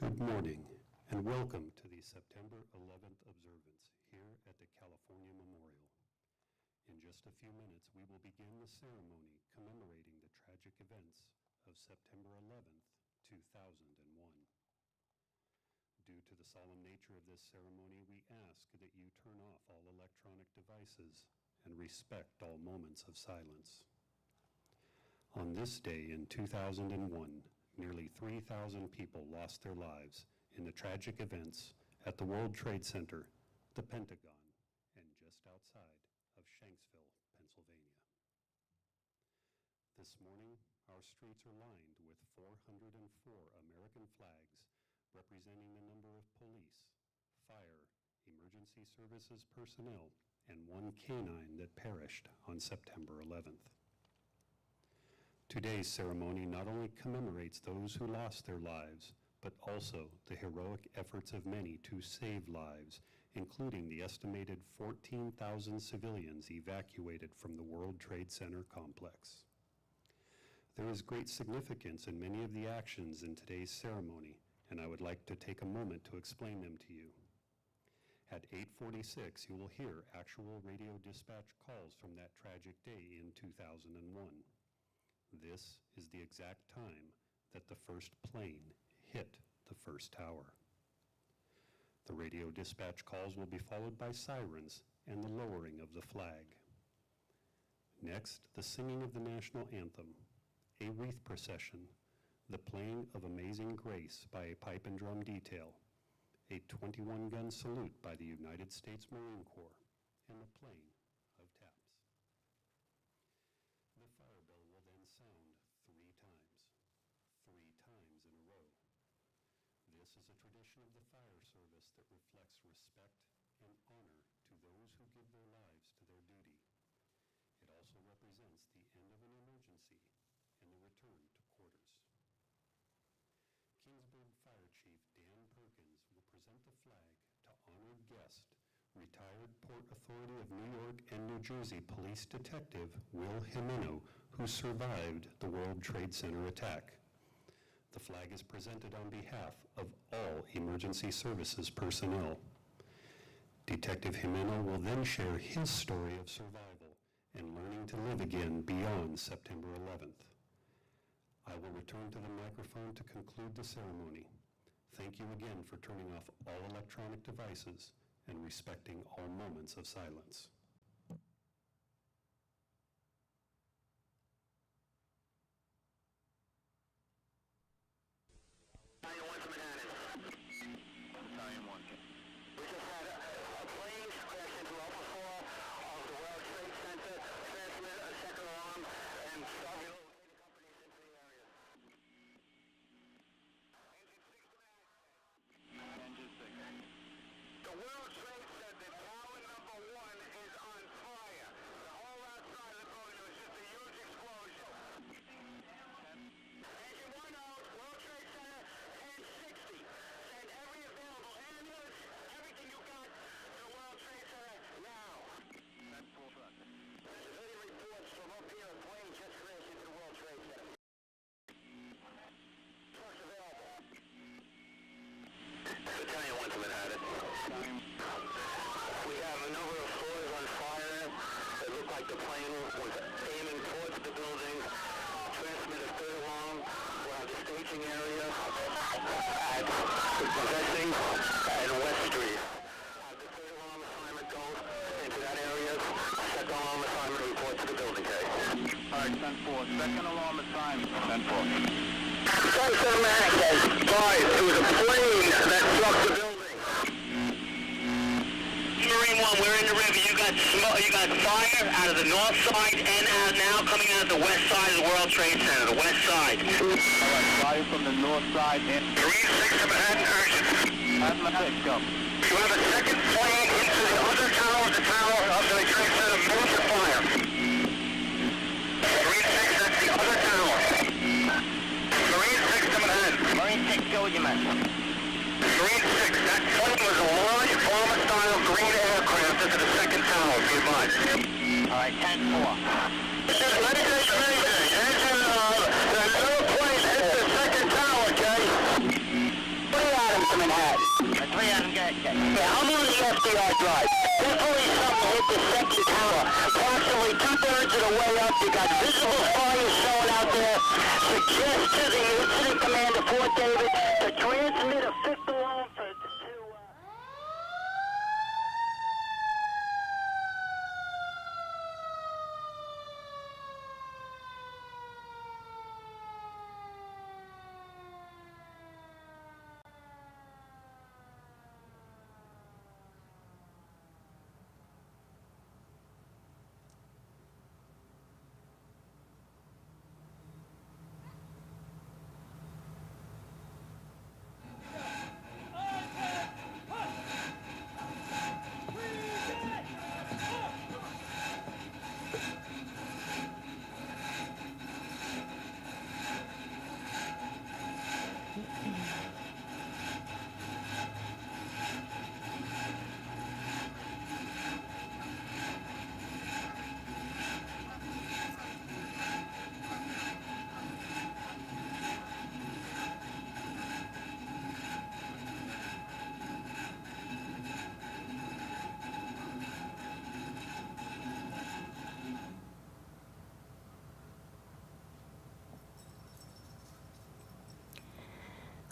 Good morning and welcome to the September 11th observance here at the California Memorial. In just a few minutes, we will begin the ceremony commemorating the tragic events of September 11th, 2001. Due to the solemn nature of this ceremony, we ask that you turn off all electronic devices and respect all moments of silence. On this day in 2001, nearly 3,000 people lost their lives in the tragic events at the World Trade Center, the Pentagon, and just outside of Shanksville, Pennsylvania. This morning, our streets are lined with 404 American flags representing the number of police, fire, emergency services personnel, and one canine that perished on September 11th. Today's ceremony not only commemorates those who lost their lives, but also the heroic efforts of many to save lives, including the estimated 14,000 civilians evacuated from the World Trade Center complex. There is great significance in many of the actions in today's ceremony, and I would like to take a moment to explain them to you. At 8:46, you will hear actual radio dispatch calls from that tragic day in 2001. This is the exact time that the first plane hit the first tower. The radio dispatch calls will be followed by sirens and the lowering of the flag. Next, the singing of the national anthem, a wreath procession, the playing of Amazing Grace by a pipe and drum detail, a 21-gun salute by the United States Marine Corps, and the playing of taps. The fire bell will then sound three times in a row. This is a tradition of the fire service that reflects respect and honor to those who give their lives to their duty. It also represents the end of an emergency and the return to quarters. Kingsburg Fire Chief Dan Perkins will present the flag to honored guest, retired Port Authority of New York and New Jersey Police Detective Will Jimeno, who survived the World Trade Center attack. The flag is presented on behalf of all emergency services personnel. Detective Jimeno will then share his story of survival and learning to live again beyond September 11th. I will return to the microphone to conclude the ceremony. Thank you again for turning off all electronic devices and respecting all moments of silence. We just had a plane crash into level 4 of the World Trade Center, transmit a second alarm, and started locating companies into the area. Engine 6. The World Trade Center, tower number 1 is on fire. The whole outside of the building was just a huge explosion. Engine 1 out, World Trade Center, 1060. Send every available ambulance, everything you got to the World Trade Center now. That's full truck. Civilian reports from up here, a plane just crashed into the World Trade Center. Trucks available. Battalion 1 to Manhattan. We have a number of floors on fire. It looked like the plane was aiming towards the building. Transmit a third alarm. We'll have the staging area at Possessing and West Street. Have the third alarm assignment go into that area. Second alarm assignment report to the building, okay? Alright, 10-4. Second alarm assignment. 10-4. Sunset Max says, guys, it was a plane that struck the building. Marine 1, we're in the river. You got smoke, you got fire out of the north side and out now coming out of the west side of the World Trade Center, the west side. Alright, fire from the north side and... Marine 6 to Manhattan, urgent. Manhattan, go. You have a second plane into the other tower of the Trade Center, major fire. Marine 6, that's the other tower. Marine 6 to Manhattan. Marine 6, go with your men. Marine 6, that plane was a large bomber-style green aircraft into the second tower, be advised. Alright, 10-4. This is engine, the little plane hit the second tower, okay? 3 out. Manhattan. 300, okay. Yeah, I'm on the FDR drive. Definitely something hit the second tower. Approximately 2/3 of the way up. You got visible fire showing out there. Suggest to the incident commander, Fort David, to transmit a fifth alarm to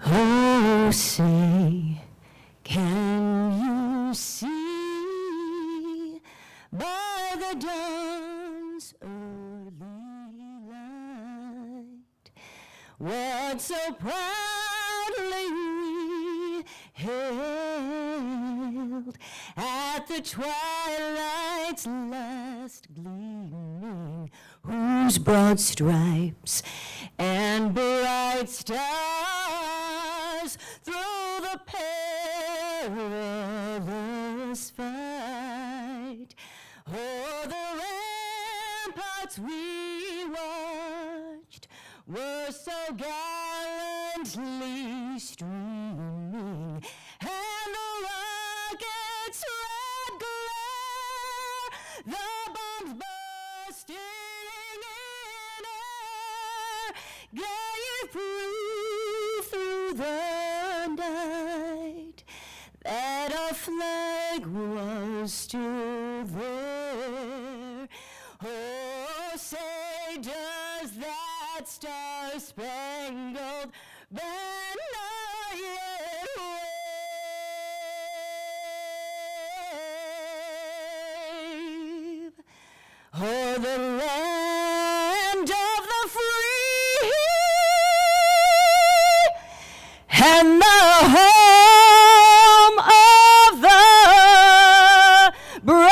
Oh, say, can you see by the dawn's early light what so proudly we hailed at the twilight's last gleaming, whose broad stripes and bright stars through the perilous fight o'er the ramparts we watched were so gallantly streaming, and the rockets' red glare, the bombs bursting in air, gave proof through the night that our flag was still there. Oh, say, does that star-spangled banner yet wave o'er the land of the free and the home of the brave?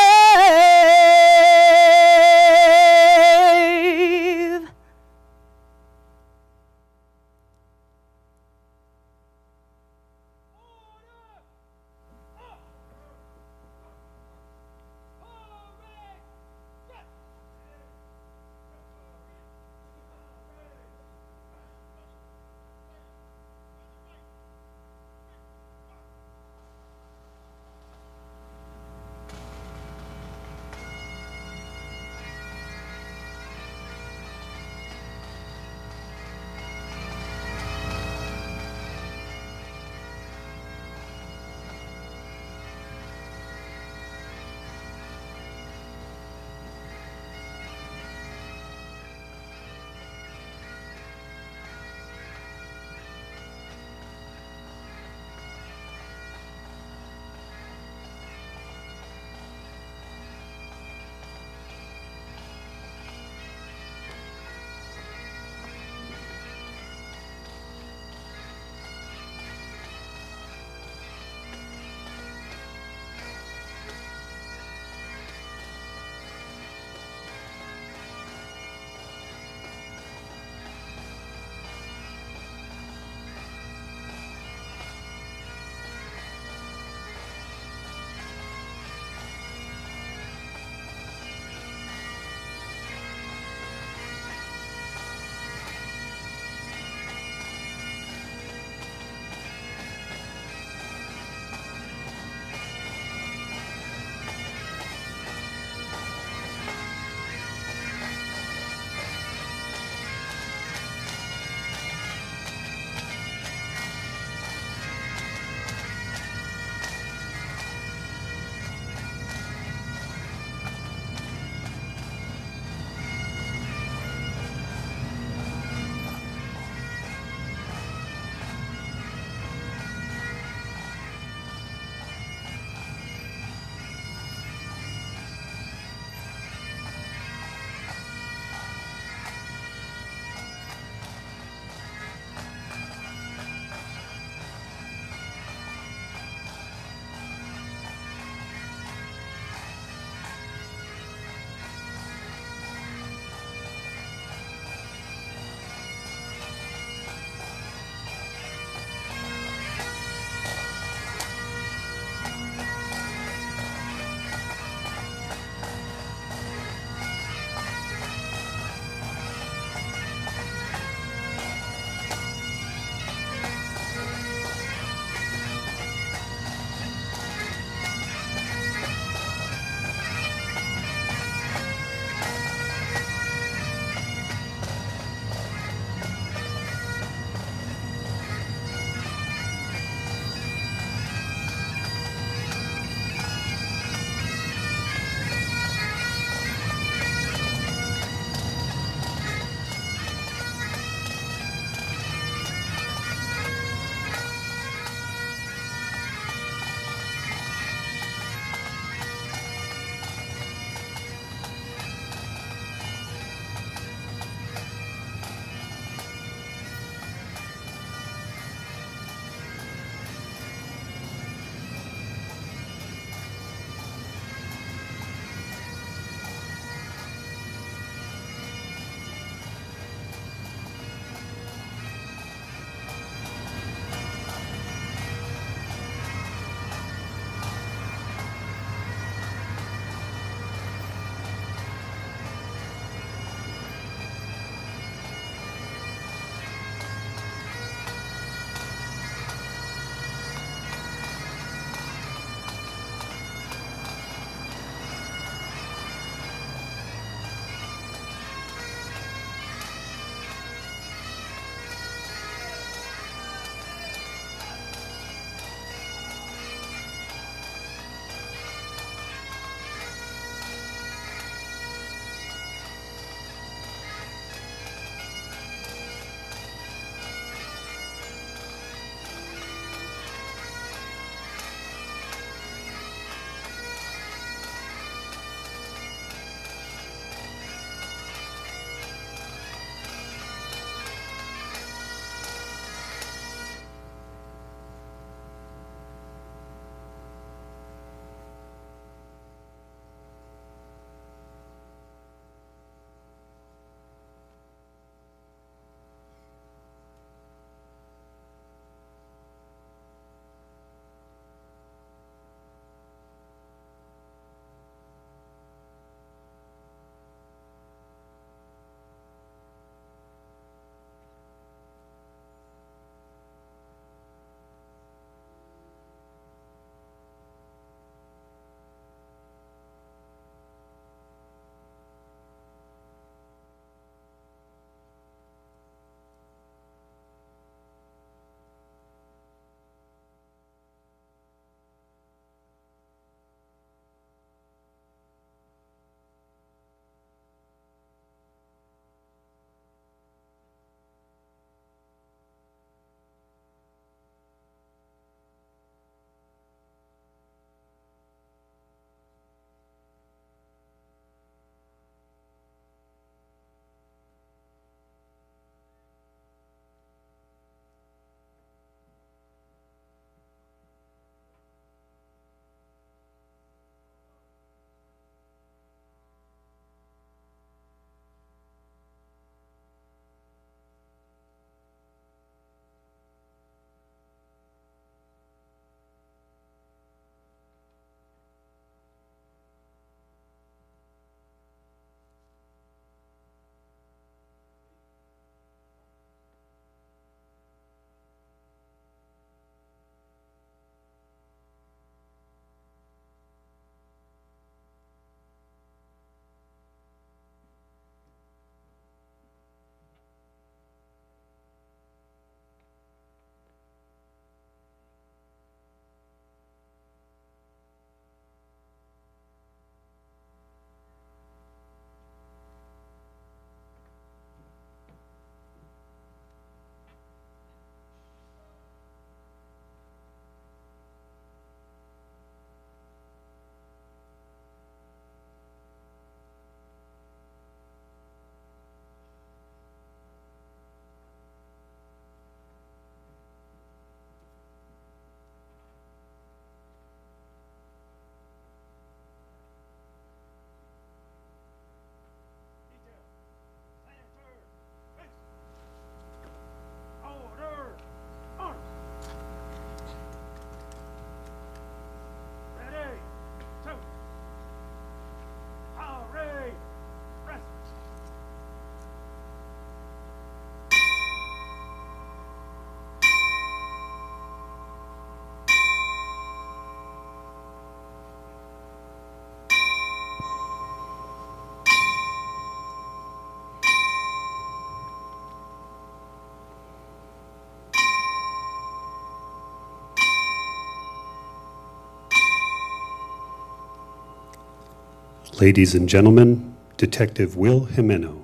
Ladies and gentlemen, Detective Will Jimeno,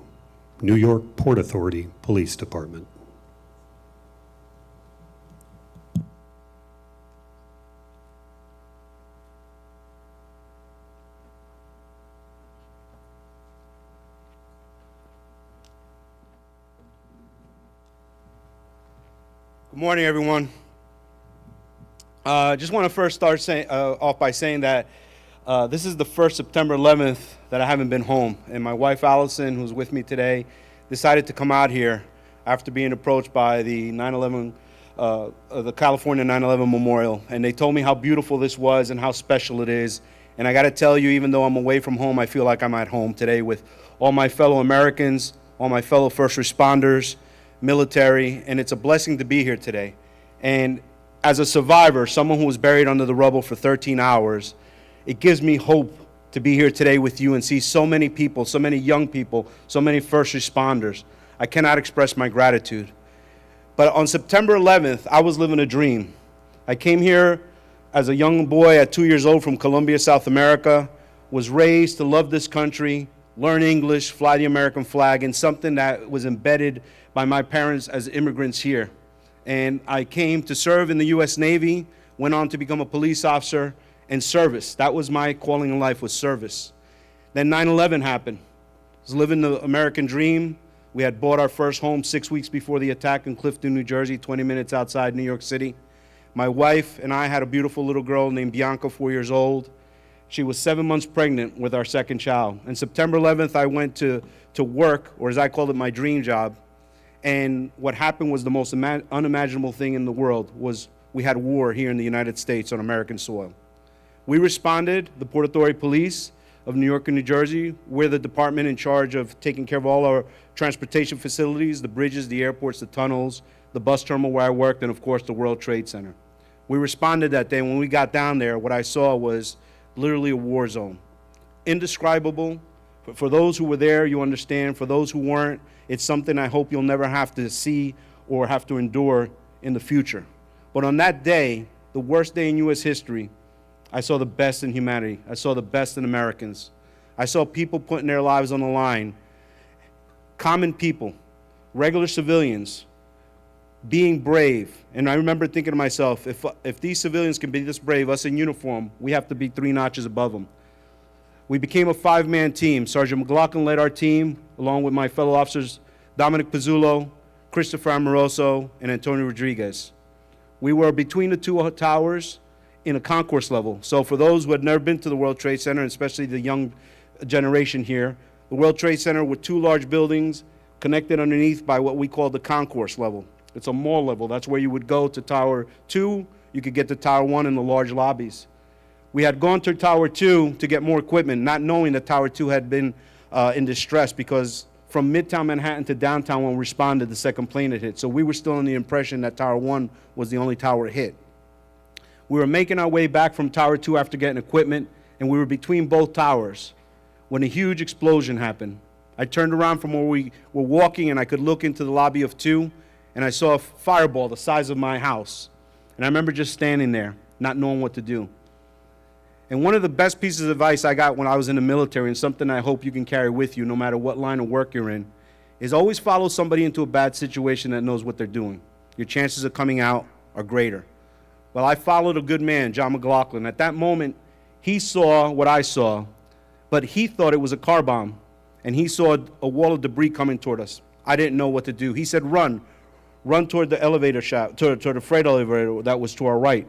New York Port Authority Police Department. Good morning, everyone. Just want to first start off by saying that this is the first September 11th that I haven't been home, and my wife Allison, who's with me today, decided to come out here after being approached by the 9/11, the California 9/11 Memorial, and they told me how beautiful this was and how special it is. And I got to tell you, even though I'm away from home, I feel like I'm at home today with all my fellow Americans, all my fellow first responders, military, and it's a blessing to be here today. And as a survivor, someone who was buried under the rubble for 13 hours, it gives me hope to be here today with you and see so many people, so many young people, so many first responders. I cannot express my gratitude. But on September 11th, I was living a dream. I came here as a young boy at 2 years old from Colombia, South America, was raised to love this country, learn English, fly the American flag, and something that was embedded by my parents as immigrants here. And I came to serve in the U.S. Navy, went on to become a police officer, and service. That was my calling in life, was service. Then 9/11 happened. I was living the American dream. We had bought our first home 6 weeks before the attack in Clifton, New Jersey, 20 minutes outside New York City. My wife and I had a beautiful little girl named Bianca, 4 years old. She was 7 months pregnant with our second child. And September 11th, I went to work, or as I called it, my dream job. And what happened was the most unimaginable thing in the world was we had war here in the United States on American soil. We responded, the Port Authority Police of New York and New Jersey. We're the department in charge of taking care of all our transportation facilities, the bridges, the airports, the tunnels, the bus terminal where I worked, and of course the World Trade Center. We responded that day. When we got down there, what I saw was literally a war zone. Indescribable. For those who were there, you understand. For those who weren't, it's something I hope you'll never have to see or have to endure in the future. But on that day, the worst day in U.S. history, I saw the best in humanity. I saw the best in Americans. I saw people putting their lives on the line. Common people, regular civilians, being brave. And I remember thinking to myself, if these civilians can be this brave, us in uniform, we have to be 3 notches above them. We became a 5-man team. Sergeant McLaughlin led our team, along with my fellow officers, Dominic Pizzulo, Christopher Amoroso, and Antonio Rodriguez. We were between the 2 towers in a concourse level. So for those who had never been to the World Trade Center, and especially the young generation here, the World Trade Center with 2 large buildings connected underneath by what we call the concourse level. It's a mall level. That's where you would go to Tower 2. You could get to Tower 1 in the large lobbies. We had gone to Tower 2 to get more equipment, not knowing that Tower 2 had been in distress, because from Midtown Manhattan to downtown when we responded, the second plane had hit. So we were still under the impression that Tower 1 was the only tower hit. We were making our way back from Tower 2 after getting equipment, and we were between both towers when a huge explosion happened. I turned around from where we were walking, and I could look into the lobby of 2, and I saw a fireball the size of my house. And I remember just standing there, not knowing what to do. And one of the best pieces of advice I got when I was in the military, and something I hope you can carry with you no matter what line of work you're in, is always follow somebody into a bad situation that knows what they're doing. Your chances of coming out are greater. Well, I followed a good man, John McLaughlin. At that moment, he saw what I saw, but he thought it was a car bomb, and he saw a wall of debris coming toward us. I didn't know what to do. He said, run toward the elevator shaft, toward the freight elevator that was to our right,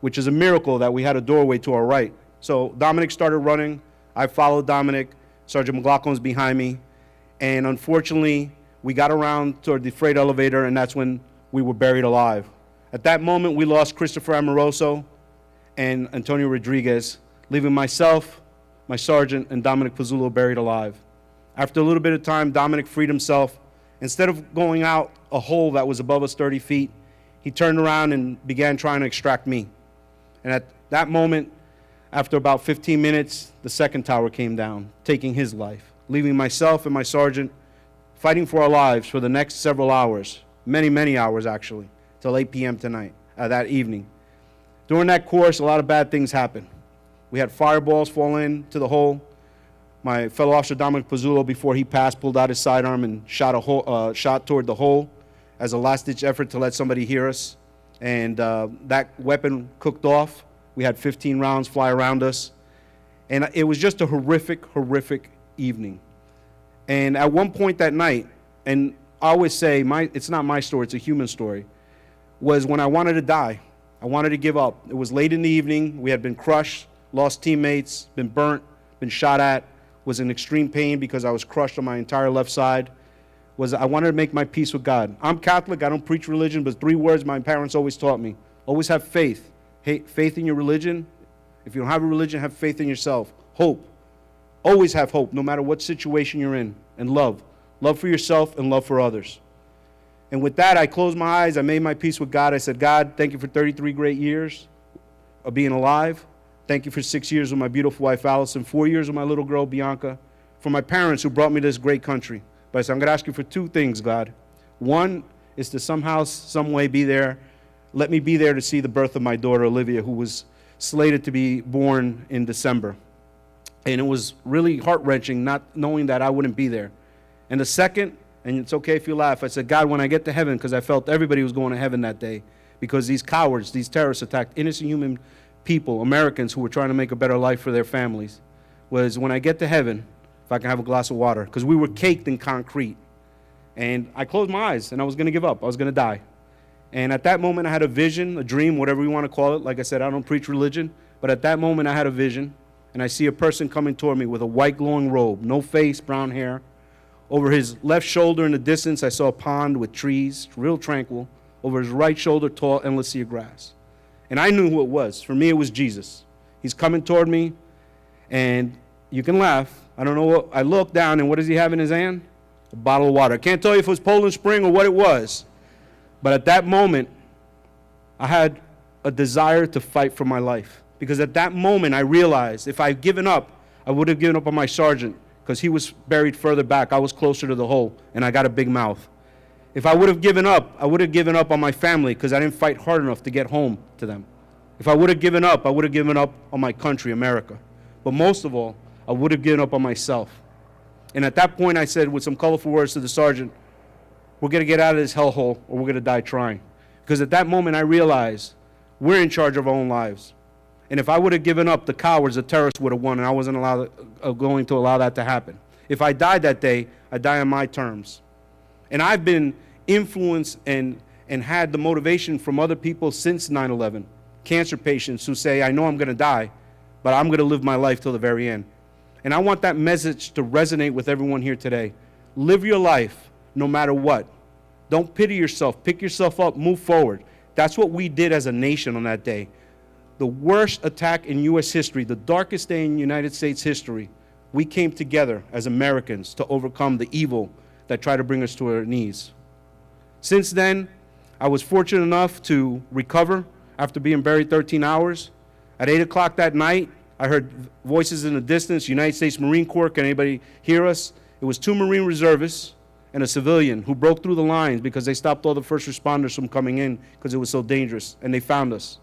which is a miracle that we had a doorway to our right. So Dominic started running. I followed Dominic. Sergeant McLaughlin was behind me, and unfortunately, we got around toward the freight elevator, and that's when we were buried alive. At that moment, we lost Christopher Amoroso and Antonio Rodriguez, leaving myself, my sergeant, and Dominic Pizzulo buried alive. After a little bit of time, Dominic freed himself. Instead of going out a hole that was above us 30 feet, he turned around and began trying to extract me. And at that moment, after about 15 minutes, the second tower came down, taking his life, leaving myself and my sergeant fighting for our lives for the next several hours, many, many hours actually, till 8 p.m. that evening. During that course, a lot of bad things happened. We had fireballs fall into the hole. My fellow officer Dominic Pizzulo, before he passed, pulled out his sidearm and shot toward the hole as a last-ditch effort to let somebody hear us. And that weapon cooked off. We had 15 rounds fly around us. And it was just a horrific, horrific evening. And at one point that night, and I always say, it's not my story, it's a human story, was when I wanted to die. I wanted to give up. It was late in the evening. We had been crushed, lost teammates, been burnt, been shot at, was in extreme pain because I was crushed on my entire left side. I wanted to make my peace with God. I'm Catholic, I don't preach religion, but 3 words my parents always taught me. Always have faith. Faith in your religion. If you don't have a religion, have faith in yourself. Hope. Always have hope, no matter what situation you're in. And love. Love for yourself and love for others. And with that, I closed my eyes. I made my peace with God. I said, God, thank you for 33 great years of being alive. Thank you for 6 years with my beautiful wife, Allison, 4 years with my little girl, Bianca, for my parents who brought me to this great country. But I said, I'm going to ask you for 2 things, God. One is to somehow, some way be there. Let me be there to see the birth of my daughter, Olivia, who was slated to be born in December. And it was really heart-wrenching not knowing that I wouldn't be there. And the second, and it's okay if you laugh, I said, God, when I get to heaven, because I felt everybody was going to heaven that day, because these cowards, these terrorists attacked innocent human people, Americans who were trying to make a better life for their families, was when I get to heaven, if I can have a glass of water, because we were caked in concrete. And I closed my eyes, and I was going to give up. I was going to die. And at that moment, I had a vision, a dream, whatever you want to call it. Like I said, I don't preach religion. But at that moment, I had a vision, and I see a person coming toward me with a white glowing robe, no face, brown hair. Over his left shoulder in the distance, I saw a pond with trees, real tranquil. Over his right shoulder, tall, endless sea of grass. And I knew who it was. For me, it was Jesus. He's coming toward me, and you can laugh. I don't know what, I looked down, and what does he have in his hand? A bottle of water. I can't tell you if it was Poland Spring or what it was. But at that moment, I had a desire to fight for my life. Because at that moment, I realized if I'd given up, I would have given up on my sergeant, because he was buried further back. I was closer to the hole, and I got a big mouth. If I would have given up, I would have given up on my family, because I didn't fight hard enough to get home to them. If I would have given up, I would have given up on my country, America. But most of all, I would have given up on myself. And at that point, I said with some colorful words to the sergeant, we're going to get out of this hellhole, or we're going to die trying. Because at that moment, I realized we're in charge of our own lives. And if I would have given up, the cowards, the terrorists would have won, and I wasn't going to allow that to happen. If I died that day, I die on my terms. And I've been influenced and had the motivation from other people since 9/11, cancer patients who say, I know I'm going to die, but I'm going to live my life till the very end. And I want that message to resonate with everyone here today. Live your life no matter what. Don't pity yourself. Pick yourself up. Move forward. That's what we did as a nation on that day. The worst attack in U.S. history, the darkest day in United States history, we came together as Americans to overcome the evil that tried to bring us to our knees. Since then, I was fortunate enough to recover after being buried 13 hours. At 8 o'clock that night, I heard voices in the distance, United States Marine Corps, can anybody hear us? It was 2 Marine reservists and a civilian who broke through the lines because they stopped all the first responders from coming in because it was so dangerous, and they found us.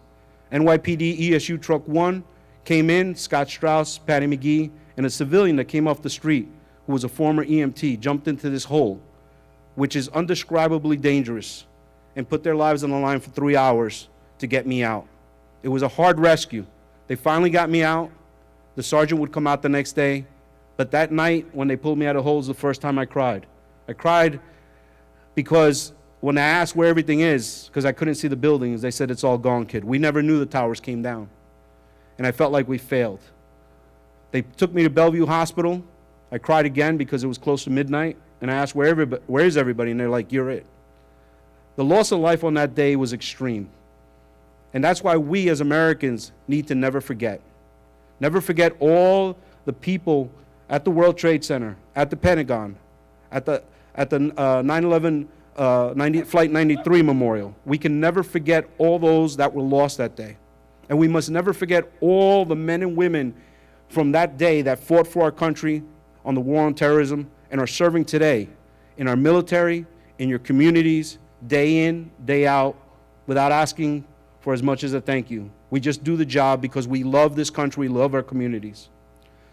NYPD ESU Truck 1 came in, Scott Strauss, Patty McGee, and a civilian that came off the street who was a former EMT jumped into this hole, which is undescribably dangerous, and put their lives on the line for 3 hours to get me out. It was a hard rescue. They finally got me out. The sergeant would come out the next day, but that night when they pulled me out of the hole was the first time I cried. I cried because when I asked where everything is, because I couldn't see the buildings, they said, it's all gone, kid. We never knew the towers came down. And I felt like we failed. They took me to Bellevue Hospital. I cried again because it was close to midnight. And I asked, where is everybody? And they're like, you're it. The loss of life on that day was extreme. And that's why we as Americans need to never forget. Never forget all the people at the World Trade Center, at the Pentagon, at the 9/11 Flight 93 Memorial. We can never forget all those that were lost that day. And we must never forget all the men and women from that day that fought for our country on the war on terrorism and are serving today in our military, in your communities, day in, day out, without asking for as much as a thank you. We just do the job because we love this country, we love our communities.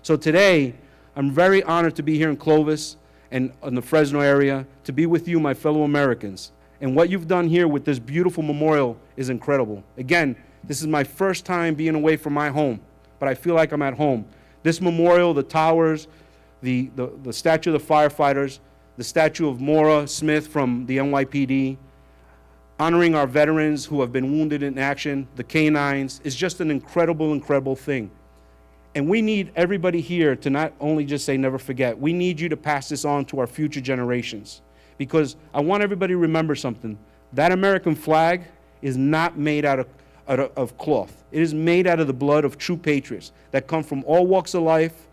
So today, I'm very honored to be here in Clovis and in the Fresno area, to be with you, my fellow Americans. And what you've done here with this beautiful memorial is incredible. Again, this is my first time being away from my home, but I feel like I'm at home. This memorial, the towers, the statue of the firefighters, the statue of Maura Smith from the NYPD, honoring our veterans who have been wounded in action, the canines, is just an incredible, incredible thing. And we need everybody here to not only just say never forget, we need you to pass this on to our future generations. Because I want everybody to remember something. That American flag is not made out of cloth. It is made out of the blood of true patriots that come from all walks of life,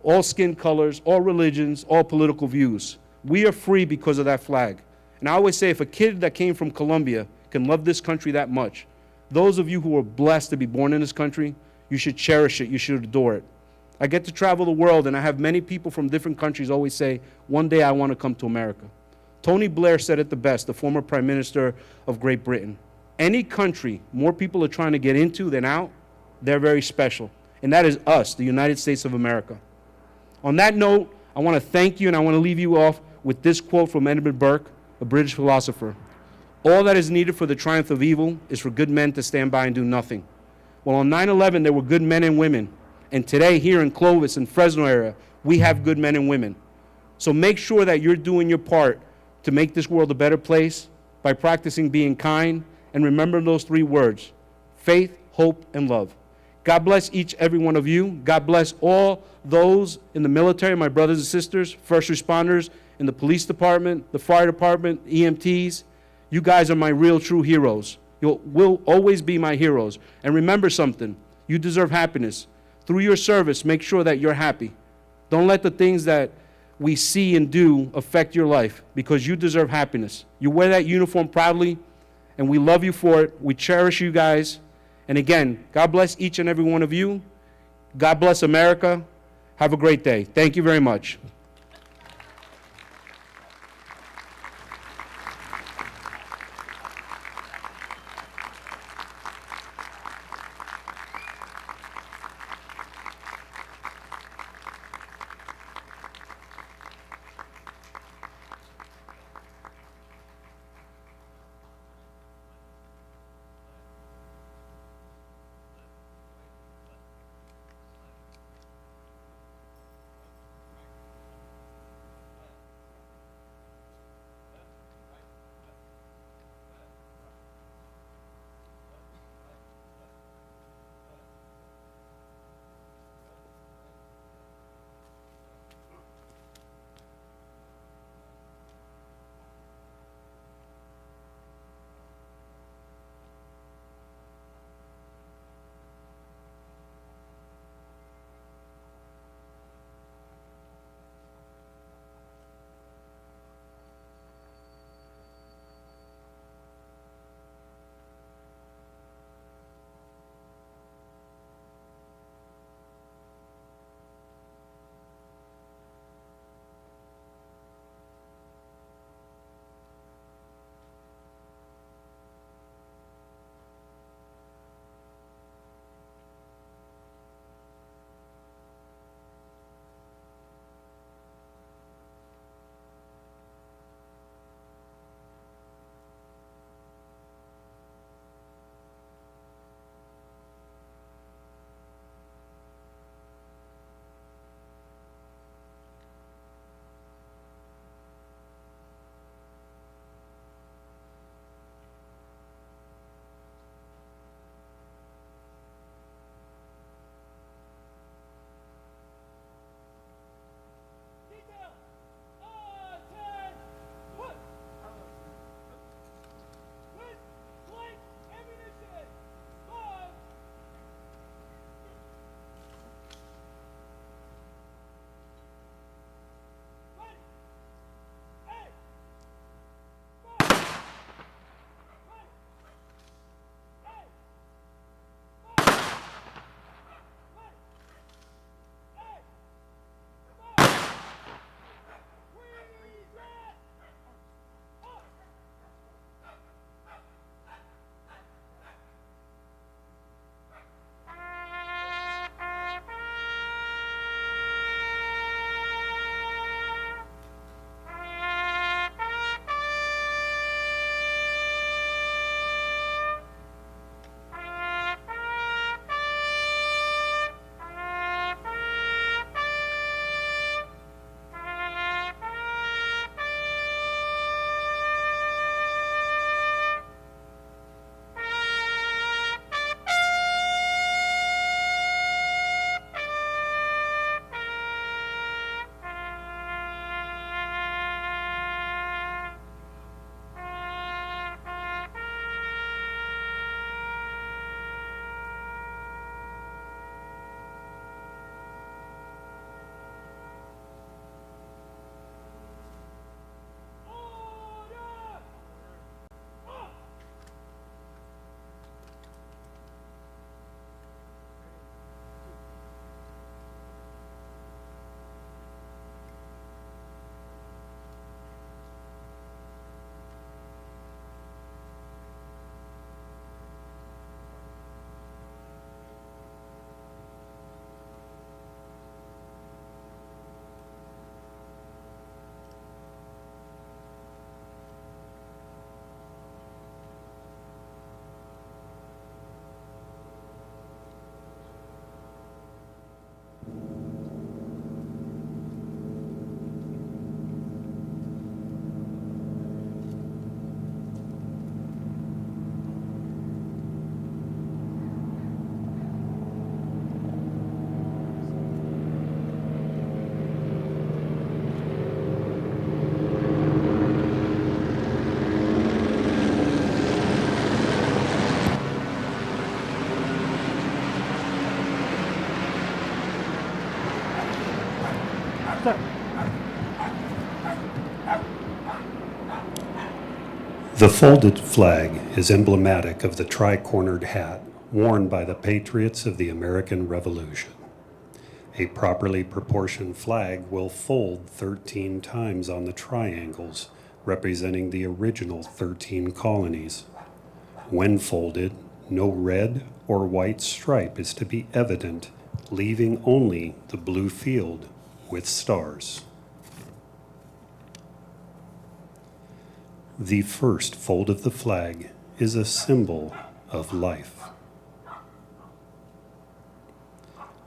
all skin colors, all religions, all political views. We are free because of that flag. And I always say, if a kid that came from Colombia can love this country that much, those of you who are blessed to be born in this country, you should cherish it, you should adore it. I get to travel the world, and I have many people from different countries always say, one day I want to come to America. Tony Blair said it the best, the former Prime Minister of Great Britain. Any country more people are trying to get into than out, they're very special. And that is us, the United States of America. On that note, I want to thank you, and I want to leave you off with this quote from Edmund Burke, a British philosopher. All that is needed for the triumph of evil is for good men to stand by and do nothing. Well, on 9/11, there were good men and women. And today, here in Clovis and Fresno area, we have good men and women. So make sure that you're doing your part to make this world a better place by practicing being kind and remembering those three words: faith, hope, and love. God bless each, every one of you. God bless all those in the military, my brothers and sisters, first responders, in the police department, the fire department, EMTs. You guys are my real, true heroes. You will always be my heroes. And remember something, you deserve happiness. Through your service, make sure that you're happy. Don't let the things that we see and do affect your life, because you deserve happiness. You wear that uniform proudly, and we love you for it. We cherish you guys. And again, God bless each and every one of you. God bless America. Have a great day. Thank you very much. sir. The folded flag is emblematic of the tri-cornered hat worn by the patriots of the American Revolution. A properly proportioned flag will fold 13 times on the triangles, representing the original 13 colonies. When folded, no red or white stripe is to be evident, leaving only the blue field with stars. The first fold of the flag is a symbol of life.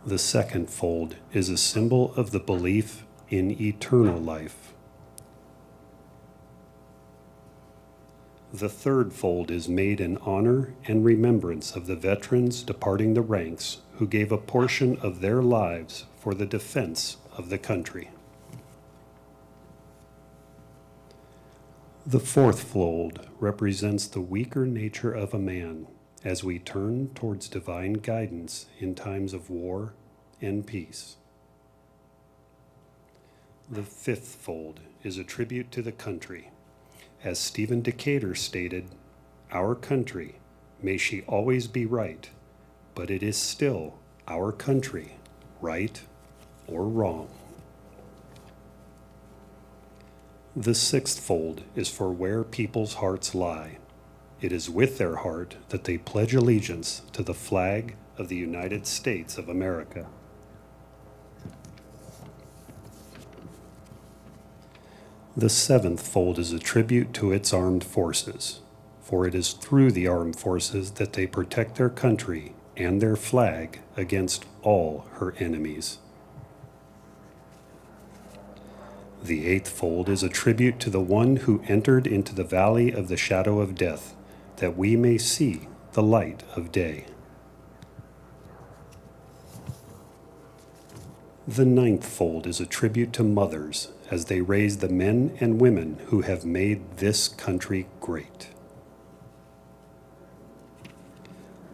The second fold is a symbol of the belief in eternal life. The third fold is made in honor and remembrance of the veterans departing the ranks who gave a portion of their lives for the defense of the country. The fourth fold represents the weaker nature of a man as we turn towards divine guidance in times of war and peace. The fifth fold is a tribute to the country. As Stephen Decatur stated, "Our country, may she always be right, but it is still our country, right or wrong." The sixth fold is for where people's hearts lie. It is with their heart that they pledge allegiance to the flag of the United States of America. The seventh fold is a tribute to its armed forces, for it is through the armed forces that they protect their country and their flag against all her enemies. The eighth fold is a tribute to the one who entered into the valley of the shadow of death, that we may see the light of day. The ninth fold is a tribute to mothers as they raise the men and women who have made this country great.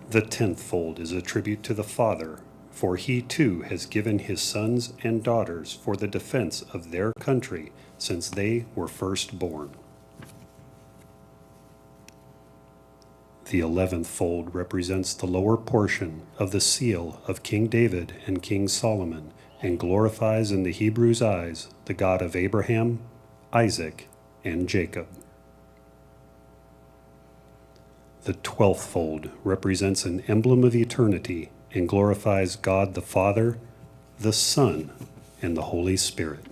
The 10th fold is a tribute to the Father, for he too has given his sons and daughters for the defense of their country since they were first born. The 11th fold represents the lower portion of the seal of King David and King Solomon and glorifies in the Hebrews' eyes the God of Abraham, Isaac, and Jacob. The 12th fold represents an emblem of eternity and glorifies God the Father, the Son, and the Holy Spirit.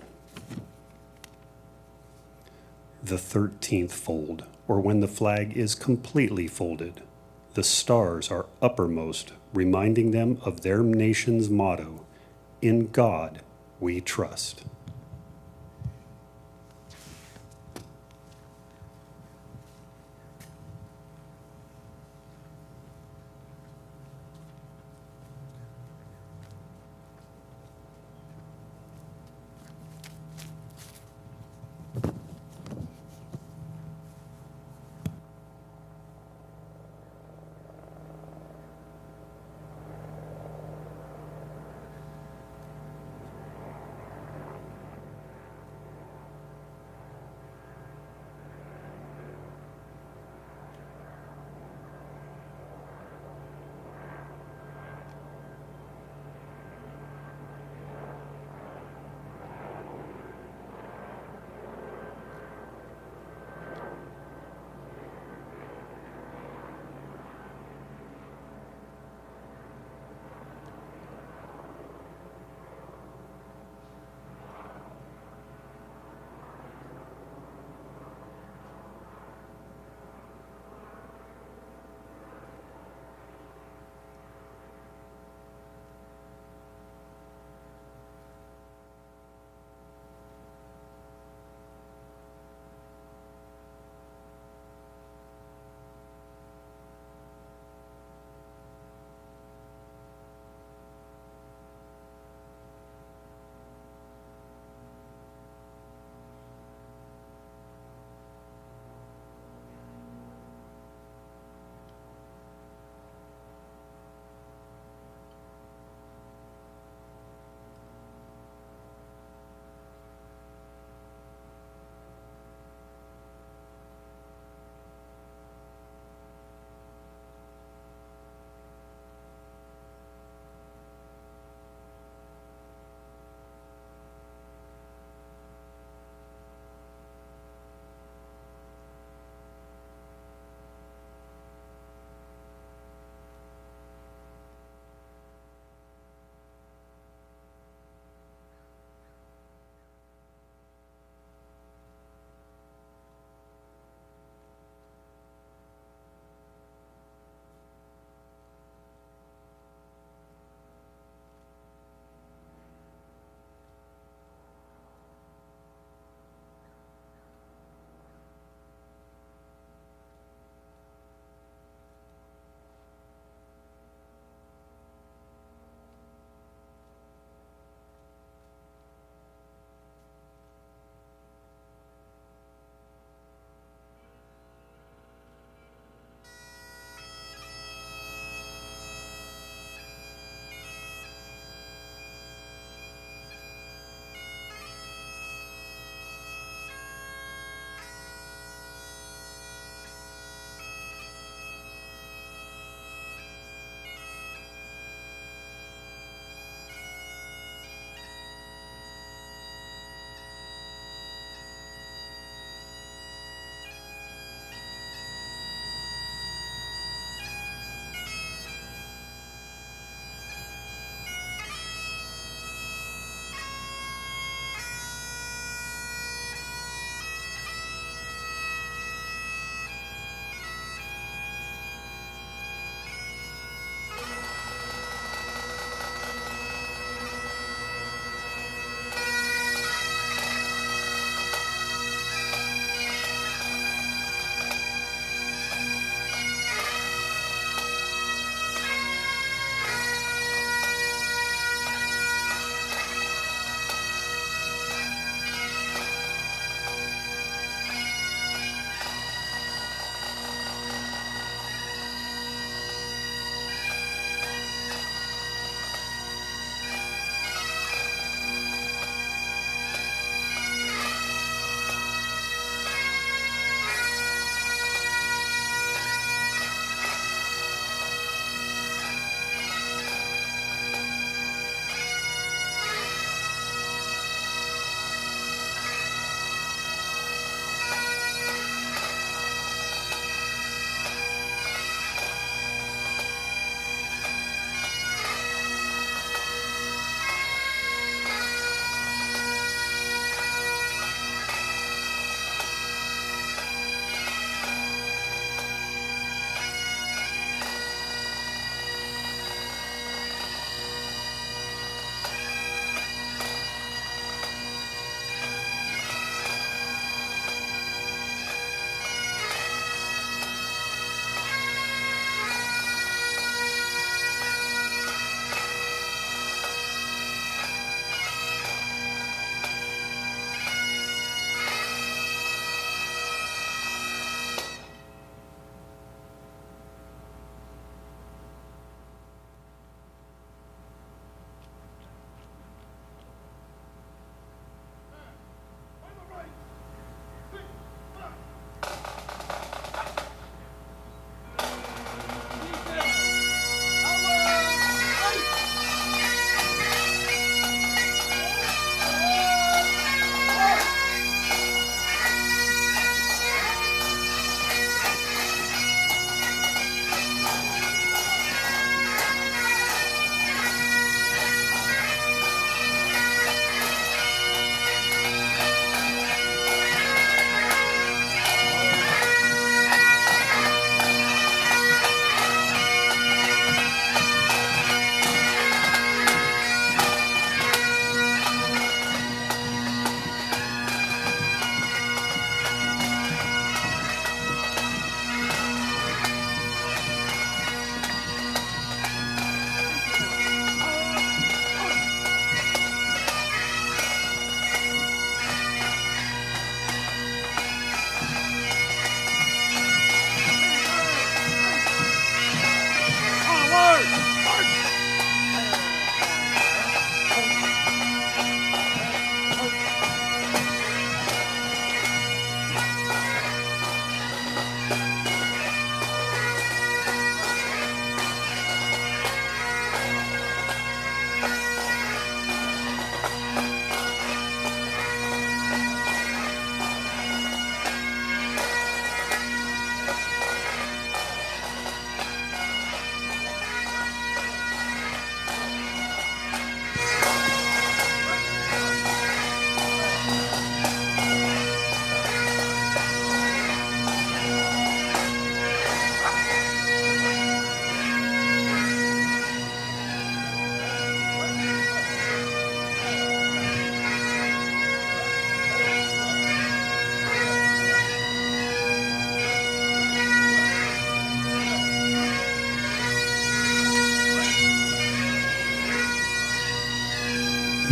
The 13th fold, or when the flag is completely folded, the stars are uppermost, reminding them of their nation's motto, "In God we trust."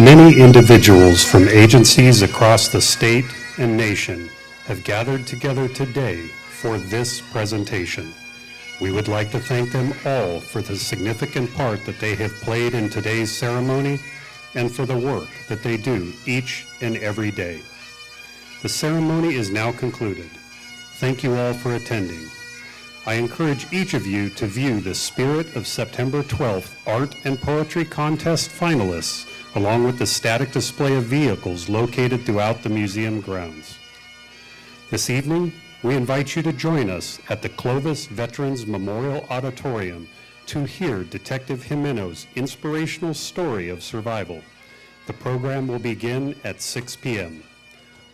Many individuals from agencies across the state and nation have gathered together today for this presentation. We would like to thank them all for the significant part that they have played in today's ceremony and for the work that they do each and every day. The ceremony is now concluded. Thank you all for attending. I encourage each of you to view the Spirit of September 12th Art and Poetry Contest finalists, along with the static display of vehicles located throughout the museum grounds. This evening, we invite you to join us at the Clovis Veterans Memorial Auditorium to hear Detective Jimeno's inspirational story of survival. The program will begin at 6 p.m.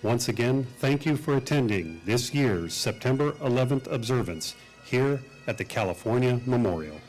Once again, thank you for attending this year's September 11th observance here at the California Memorial.